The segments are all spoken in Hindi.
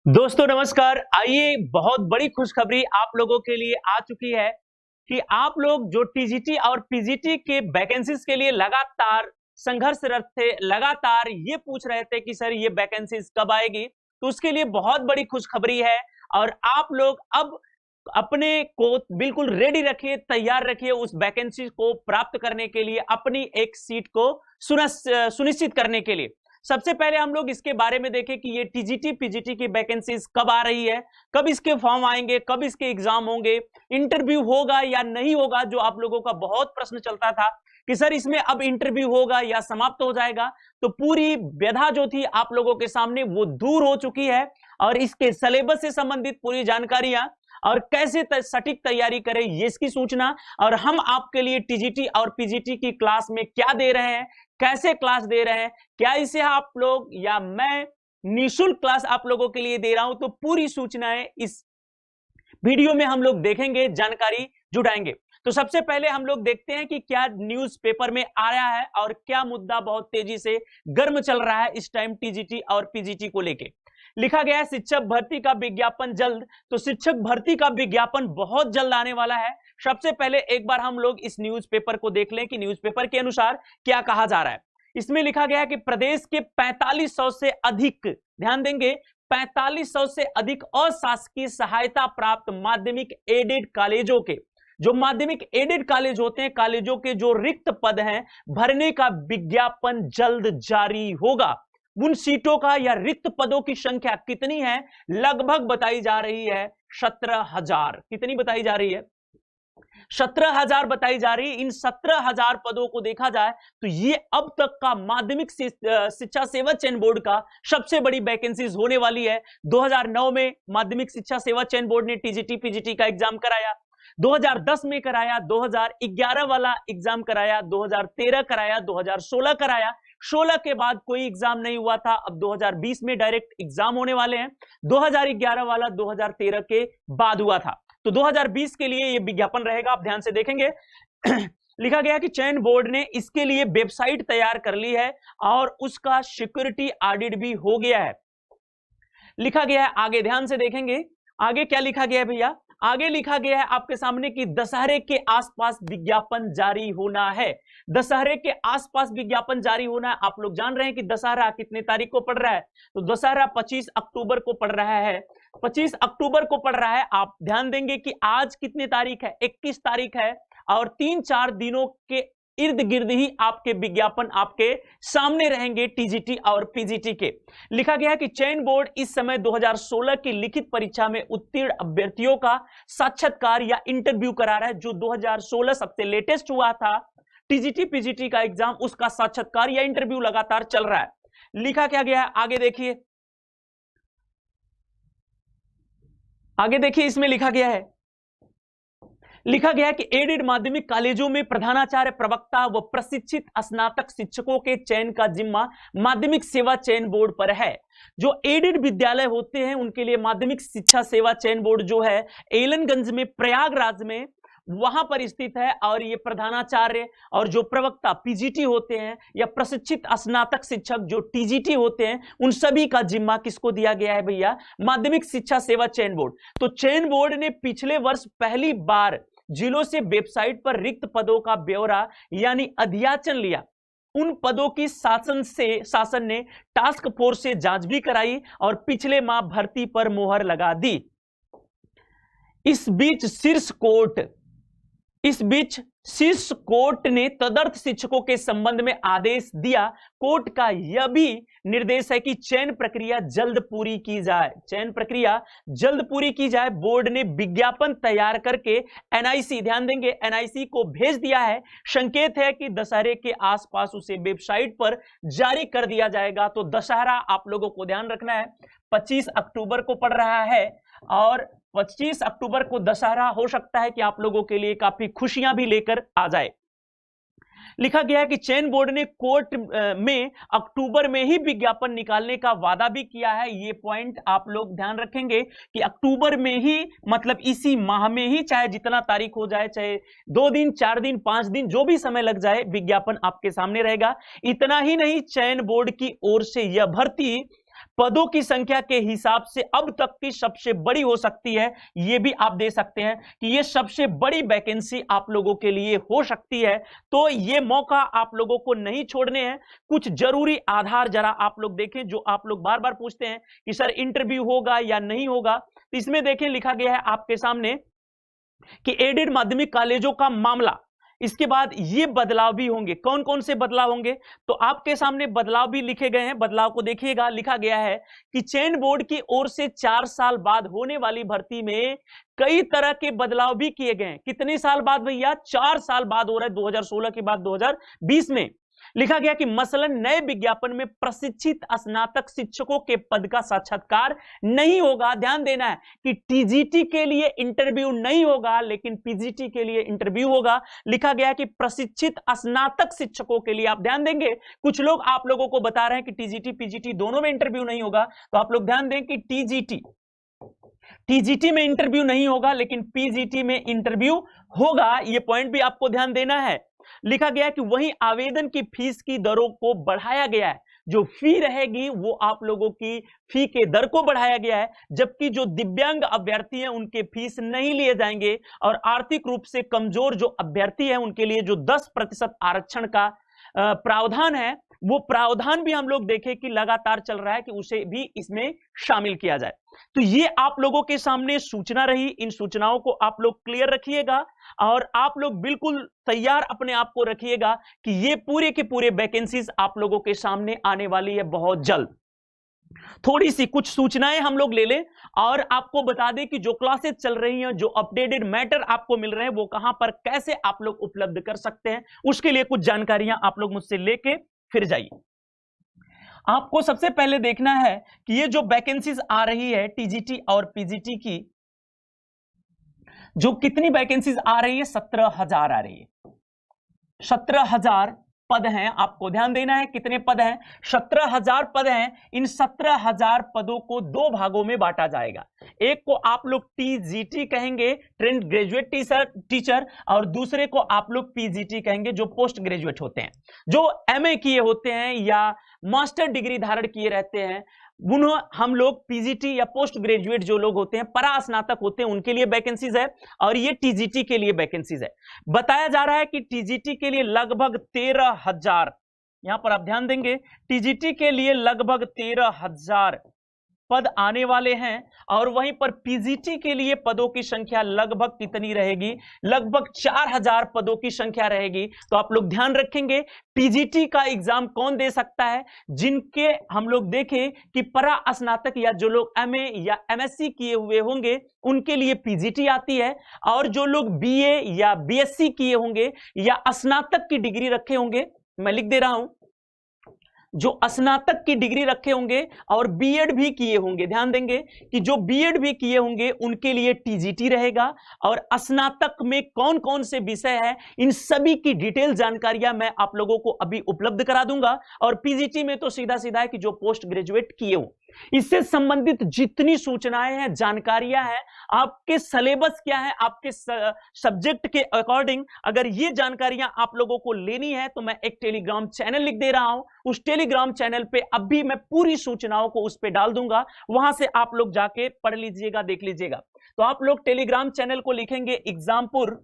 दोस्तों नमस्कार। आइए, बहुत बड़ी खुशखबरी आप लोगों के लिए आ चुकी है कि आप लोग जो टीजीटी और पीजीटी के वैकेंसीज के लिए लगातार संघर्षरत थे, लगातार ये पूछ रहे थे कि सर ये वैकेंसीज कब आएगी, तो उसके लिए बहुत बड़ी खुशखबरी है। और आप लोग अब अपने को बिल्कुल रेडी रखिए, तैयार रखिए उस वैकेंसी को प्राप्त करने के लिए, अपनी एक सीट को सुनिश्चित करने के लिए। सबसे पहले हम लोग इसके बारे में देखें कि ये टीजीटी पीजीटी की वैकेंसीज कब आ रही है, कब इसके फॉर्म आएंगे, कब इसके एग्जाम होंगे, इंटरव्यू होगा या नहीं होगा। जो आप लोगों का बहुत प्रश्न चलता था कि सर इसमें अब इंटरव्यू होगा या समाप्त हो जाएगा, तो पूरी व्यथा जो थी आप लोगों के सामने वो दूर हो चुकी है। और इसके सिलेबस से संबंधित पूरी जानकारियां और कैसे सटीक तैयारी करें, ये इसकी सूचना, और हम आपके लिए टीजीटी और पीजीटी की क्लास में क्या दे रहे हैं, कैसे क्लास दे रहे हैं, क्या इसे आप लोग या मैं निःशुल्क क्लास आप लोगों के लिए दे रहा हूं, तो पूरी सूचनाएं इस वीडियो में हम लोग देखेंगे, जानकारी जुटाएंगे। तो सबसे पहले हम लोग देखते हैं कि क्या न्यूज़पेपर में आ रहा है और क्या मुद्दा बहुत तेजी से गर्म चल रहा है इस टाइम टीजीटी और पीजीटी को लेके। लिखा गया है शिक्षक भर्ती का विज्ञापन जल्द। तो शिक्षक भर्ती का विज्ञापन बहुत जल्द आने वाला है। सबसे पहले एक बार हम लोग इस न्यूज़पेपर को देख लें कि न्यूज़पेपर के अनुसार क्या कहा जा रहा है। इसमें लिखा गया है कि प्रदेश के 4500 से अधिक, ध्यान देंगे, 4500 से अधिक अशासकीय सहायता प्राप्त माध्यमिक एडेड कॉलेजों के, जो माध्यमिक एडेड कॉलेज होते हैं, कॉलेजों के जो रिक्त पद हैं, भरने का विज्ञापन जल्द जारी होगा। उन सीटों का या रिक्त पदों की संख्या कितनी है, लगभग बताई जा रही है 17,000। कितनी बताई जा रही है? 17,000 बताई जा रही है। इन 17,000 पदों को देखा जाए तो ये अब तक का माध्यमिक शिक्षा सेवा चयन बोर्ड का सबसे बड़ी वैकेंसीज होने वाली है। 2009 में माध्यमिक शिक्षा सेवा चयन बोर्ड ने टीजीटी पीजीटी का एग्जाम कराया, 2010 में कराया, 2011 वाला एग्जाम कराया, 2013 कराया, 2016 कराया, 16 के बाद कोई एग्जाम नहीं हुआ था। अब 2020 में डायरेक्ट एग्जाम होने वाले हैं। 2011 वाला 2013 के बाद हुआ था, तो 2020 के लिए यह विज्ञापन रहेगा। आप ध्यान से देखेंगे लिखा गया कि चयन बोर्ड ने इसके लिए वेबसाइट तैयार कर ली है और उसका सिक्योरिटी ऑडिट भी हो गया है, लिखा गया है। आगे ध्यान से देखेंगे, आगे क्या लिखा गया है भैया। आगे लिखा गया है आपके सामने कि दशहरे के आसपास विज्ञापन जारी होना है। दशहरे के आसपास विज्ञापन जारी होना है। आप लोग जान रहे हैं कि दशहरा कितने तारीख को पड़ रहा है, तो दशहरा 25 अक्टूबर को पड़ रहा है। 25 अक्टूबर को पड़ रहा है। आप ध्यान देंगे कि आज कितनी तारीख है, 21 तारीख है, और 3-4 दिनों के इर्द गिर्द ही आपके विज्ञापन आपके सामने रहेंगे टीजीटी और पीजीटी के। लिखा गया है कि चयन बोर्ड इस समय 2016 की लिखित परीक्षा में उत्तीर्ण अभ्यर्थियों का साक्षात्कार या इंटरव्यू करा रहा है। जो 2016 सबसे लेटेस्ट हुआ था टीजीटी पीजीटी का एग्जाम, उसका साक्षात्कार या इंटरव्यू लगातार चल रहा है। लिखा क्या गया है, आगे देखिए, आगे देखिए, इसमें लिखा गया है, लिखा गया है कि एडेड माध्यमिक कॉलेजों में प्रधानाचार्य, प्रवक्ता व प्रशिक्षित स्नातक शिक्षकों के चयन का जिम्मा माध्यमिक सेवा चयन बोर्ड पर है। जो एडेड विद्यालय होते हैं उनके लिए माध्यमिक शिक्षा सेवा चयन बोर्ड जो है एलनगंज में, प्रयागराज में, वहां पर स्थित है। और ये प्रधानाचार्य और जो प्रवक्ता पीजीटी होते हैं या प्रशिक्षित स्नातक शिक्षक जो टीजीटी होते हैं, उन सभी का जिम्मा किसको दिया गया है भैया? माध्यमिक शिक्षा सेवा चयन बोर्ड। तो चयन बोर्ड ने पिछले वर्ष पहली बार जिलों से वेबसाइट पर रिक्त पदों का ब्यौरा यानी अध्याचन लिया। उन पदों की शासन ने टास्क फोर्स से जांच भी कराई और पिछले माह भर्ती पर मोहर लगा दी। इस बीच शीर्ष कोर्ट ने तदर्थ शिक्षकों के संबंध में आदेश दिया। कोर्ट का यह भी निर्देश है कि चयन प्रक्रिया जल्द पूरी की जाए। चयन प्रक्रिया जल्द पूरी की जाए। बोर्ड ने विज्ञापन तैयार करके एनआईसी, ध्यान देंगे, एनआईसी को भेज दिया है। संकेत है कि दशहरे के आसपास उसे वेबसाइट पर जारी कर दिया जाएगा। तो दशहरा आप लोगों को ध्यान रखना है 25 अक्टूबर को पड़ रहा है, और 25 अक्टूबर को दशहरा हो सकता है कि आप लोगों के लिए काफी खुशियां भी लेकर आ जाए। लिखा गया है कि चयन बोर्ड ने कोर्ट में अक्टूबर में ही विज्ञापन निकालने का वादा भी किया है। ये पॉइंट आप लोग ध्यान रखेंगे कि अक्टूबर में ही, मतलब इसी माह में ही, चाहे जितना तारीख हो जाए, चाहे 2 दिन, 4 दिन, 5 दिन, जो भी समय लग जाए, विज्ञापन आपके सामने रहेगा। इतना ही नहीं, चयन बोर्ड की ओर से यह भर्ती पदों की संख्या के हिसाब से अब तक की सबसे बड़ी हो सकती है। यह भी आप दे सकते हैं कि यह सबसे बड़ी वैकेंसी आप लोगों के लिए हो सकती है। तो यह मौका आप लोगों को नहीं छोड़ने हैं। कुछ जरूरी आधार जरा आप लोग देखें, जो आप लोग बार बार पूछते हैं कि सर इंटरव्यू होगा या नहीं होगा। तो इसमें देखें लिखा गया है आपके सामने कि एडेड माध्यमिक कॉलेजों का मामला, इसके बाद ये बदलाव भी होंगे। कौन कौन से बदलाव होंगे, तो आपके सामने बदलाव भी लिखे गए हैं। बदलाव को देखिएगा, लिखा गया है कि चयन बोर्ड की ओर से 4 साल बाद होने वाली भर्ती में कई तरह के बदलाव भी किए गए हैं। कितने साल बाद भैया? 4 साल बाद हो रहा है, 2016 के बाद 2020 में। लिखा गया कि मसलन नए विज्ञापन में प्रशिक्षित स्नातक शिक्षकों के पद का साक्षात्कार नहीं होगा। ध्यान देना है कि टीजीटी के लिए इंटरव्यू नहीं होगा, लेकिन पीजीटी के लिए इंटरव्यू होगा। लिखा गया है कि प्रशिक्षित स्नातक शिक्षकों के लिए, आप ध्यान देंगे, कुछ लोग आप लोगों को बता रहे हैं कि टीजीटी पीजीटी दोनों में इंटरव्यू नहीं होगा, तो आप लोग ध्यान दें कि टीजीटी में इंटरव्यू नहीं होगा, लेकिन पीजीटी में इंटरव्यू होगा। यह पॉइंट भी आपको ध्यान देना है। लिखा गया कि वहीं आवेदन की फीस की दरों को बढ़ाया गया है। जो फी रहेगी वो आप लोगों की फी के दर को बढ़ाया गया है, जबकि जो दिव्यांग अभ्यर्थी हैं उनके फीस नहीं लिए जाएंगे। और आर्थिक रूप से कमजोर जो अभ्यर्थी हैं उनके लिए जो 10% आरक्षण का प्रावधान है, वो प्रावधान भी हम लोग देखें कि लगातार चल रहा है कि उसे भी इसमें शामिल किया जाए। तो ये आप लोगों के सामने सूचना रही। इन सूचनाओं को आप लोग क्लियर रखिएगा और आप लोग बिल्कुल तैयार अपने आप को रखिएगा कि ये पूरे के पूरे वैकेंसीज आप लोगों के सामने आने वाली है बहुत जल्द। थोड़ी सी कुछ सूचनाएं हम लोग ले लें और आपको बता दें कि जो क्लासेस चल रही हैं, जो अपडेटेड मैटर आपको मिल रहे हैं, वो कहां पर कैसे आप लोग उपलब्ध कर सकते हैं, उसके लिए कुछ जानकारियां आप लोग मुझसे लेके फिर जाइए। आपको सबसे पहले देखना है कि ये जो वैकेंसीज आ रही है टीजीटी और पीजीटी की, जो कितनी वैकेंसीज आ रही है, 17,000 आ रही है। 17,000 पद हैं। आपको ध्यान देना है कितने पद हैं, 17,000 पद हैं। इन 17,000 पदों को 2 भागों में बांटा जाएगा। एक को आप लोग टीजीटी कहेंगे, ट्रेंड ग्रेजुएट टीचर, और दूसरे को आप लोग पीजीटी कहेंगे, जो पोस्ट ग्रेजुएट होते हैं, जो एमए किए होते हैं या मास्टर डिग्री धारण किए रहते हैं। उन्हें हम लोग पीजीटी या पोस्ट ग्रेजुएट जो लोग होते हैं, परास्नातक होते हैं, उनके लिए वैकेंसीज है। और ये टीजीटी के लिए वैकेंसीज है। बताया जा रहा है कि टीजीटी के लिए लगभग 13,000, यहां पर आप ध्यान देंगे, टीजीटी के लिए लगभग 13,000 पद आने वाले हैं। और वहीं पर पीजीटी के लिए पदों की संख्या लगभग कितनी रहेगी, लगभग 4,000 पदों की संख्या रहेगी। तो आप लोग ध्यान रखेंगे टीजीटी का एग्जाम कौन दे सकता है, जिनके हम लोग देखें कि परा स्नातक या जो लोग एमए या एमएससी किए हुए होंगे उनके लिए पीजीटी आती है। और जो लोग बीए या बीएससी किए होंगे या स्नातक की डिग्री रखे होंगे, मैं लिख दे रहा हूं, जो स्नातक की डिग्री रखे होंगे और बीएड भी किए होंगे, ध्यान देंगे कि जो बीएड भी किए होंगे उनके लिए टीजीटी रहेगा। और स्नातक में कौन कौन से विषय है, इन सभी की डिटेल जानकारियां मैं आप लोगों को अभी उपलब्ध करा दूंगा। और पीजीटी में तो सीधा सीधा है कि जो पोस्ट ग्रेजुएट किए हो। इससे संबंधित जितनी सूचनाएं हैं, जानकारियां हैं, आपके सिलेबस क्या है, आपके सब्जेक्ट के अकॉर्डिंग अगर ये जानकारियां आप लोगों को लेनी है तो मैं एक टेलीग्राम चैनल लिख दे रहा हूं। उस टेलीग्राम चैनल पे अभी मैं पूरी सूचनाओं को उस पे डाल दूंगा, वहां से आप लोग जाके पढ़ लीजिएगा, देख लीजिएगा। तो आप लोग टेलीग्राम चैनल को लिखेंगे Exampur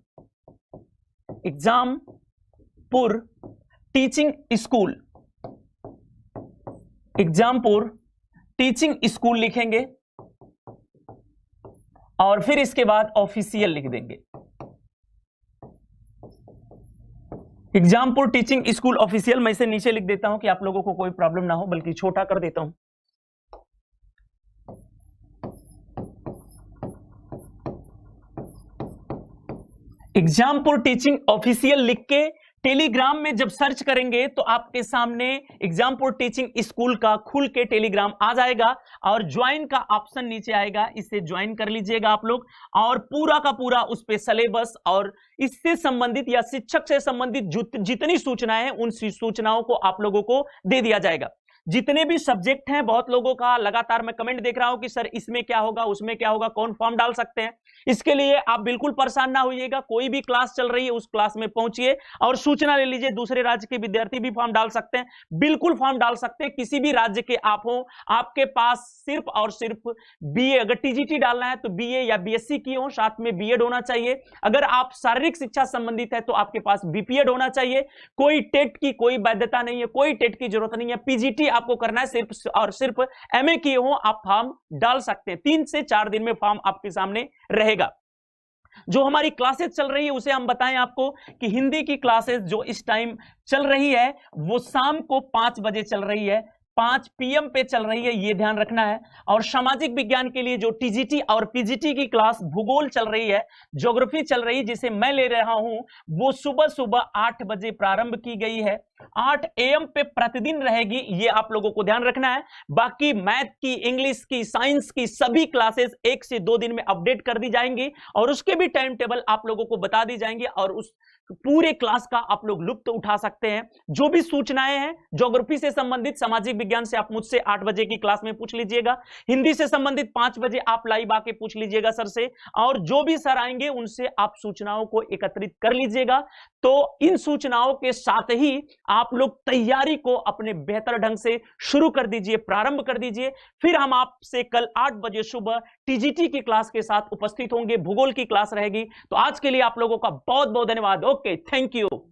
teaching school, Exampur teaching school लिखेंगे और फिर इसके बाद ऑफिशियल लिख देंगे, एग्जामपुर टीचिंग स्कूल ऑफिशियल। मैं इसे नीचे लिख देता हूं कि आप लोगों को कोई प्रॉब्लम ना हो, बल्कि छोटा कर देता हूं। एग्जामपुर टीचिंग ऑफिशियल लिख के टेलीग्राम में जब सर्च करेंगे तो आपके सामने एग्जामपुर टीचिंग स्कूल का खुल के टेलीग्राम आ जाएगा और ज्वाइन का ऑप्शन नीचे आएगा, इससे ज्वाइन कर लीजिएगा आप लोग। और पूरा का पूरा उस पे सिलेबस और इससे संबंधित या शिक्षक से संबंधित जितनी सूचनाएं हैं उन सूचनाओं को आप लोगों को दे दिया जाएगा। जितने भी सब्जेक्ट हैं, बहुत लोगों का लगातार मैं कमेंट देख रहा हूं कि सर इसमें क्या होगा, उसमें क्या होगा, कौन फॉर्म डाल सकते हैं। इसके लिए आप बिल्कुल परेशान ना होइएगा, कोई भी क्लास चल रही है उस क्लास में पहुंचिए और सूचना ले लीजिए। दूसरे राज्य के विद्यार्थी भी फॉर्म डाल सकते हैं, बिल्कुल फॉर्म डाल सकते हैं, किसी भी राज्य के आप हो, आपके पास सिर्फ और सिर्फ बीए, अगर टीजीटी डालना है तो बीए या बीएससी किए हो, साथ में बीएड होना चाहिए। अगर आप शारीरिक शिक्षा संबंधित है तो आपके पास बीपीएड होना चाहिए। कोई टेट की कोई वैधता नहीं है, कोई टेट की जरूरत नहीं है, पीजीटी आपको करना है, सिर्फ और सिर्फ एमए किए हो आप फॉर्म डाल सकते हैं। 3 से 4 दिन में फॉर्म आपके सामने रहेगा। जो हमारी क्लासेस चल रही है उसे हम बताएं आपको कि हिंदी की क्लासेस जो इस टाइम चल रही है वो शाम को 5 बजे चल रही है, 5 PM पे चल रही है, ये ध्यान रखना है। और सामाजिक विज्ञान के लिए जो टीजीटी और पीजीटी की क्लास, भूगोल चल रही है, ज्योग्राफी चल रही है, जिसे मैं ले रहा हूं, वो सुबह सुबह 8 बजे प्रारंभ की गई है, 8 AM पे प्रतिदिन रहेगी, ये आप लोगों को ध्यान रखना है। बाकी मैथ की, इंग्लिश की, साइंस की सभी क्लासेस 1 से 2 दिन में अपडेट कर दी जाएंगी और उसके भी टाइम टेबल आप लोगों को बता दी जाएंगे और उस पूरे क्लास का आप लोग लुत्फ उठा सकते हैं। जो भी सूचनाएं हैं ज्योग्राफी से संबंधित, सामाजिक विज्ञान से आप मुझसे 8 बजे की क्लास में पूछ लीजिएगा, हिंदी से संबंधित 5 बजे आप लाइव आके पूछ लीजिएगा सर से, और जो भी सर आएंगे उनसे आप सूचनाओं को एकत्रित कर लीजिएगा। तो इन सूचनाओं के साथ ही आप लोग तैयारी को अपने बेहतर ढंग से शुरू कर दीजिए, प्रारंभ कर दीजिए। फिर हम आपसे कल 8 बजे सुबह टीजीटी की क्लास के साथ उपस्थित होंगे, भूगोल की क्लास रहेगी। तो आज के लिए आप लोगों का बहुत बहुत धन्यवाद। Okay, thank you.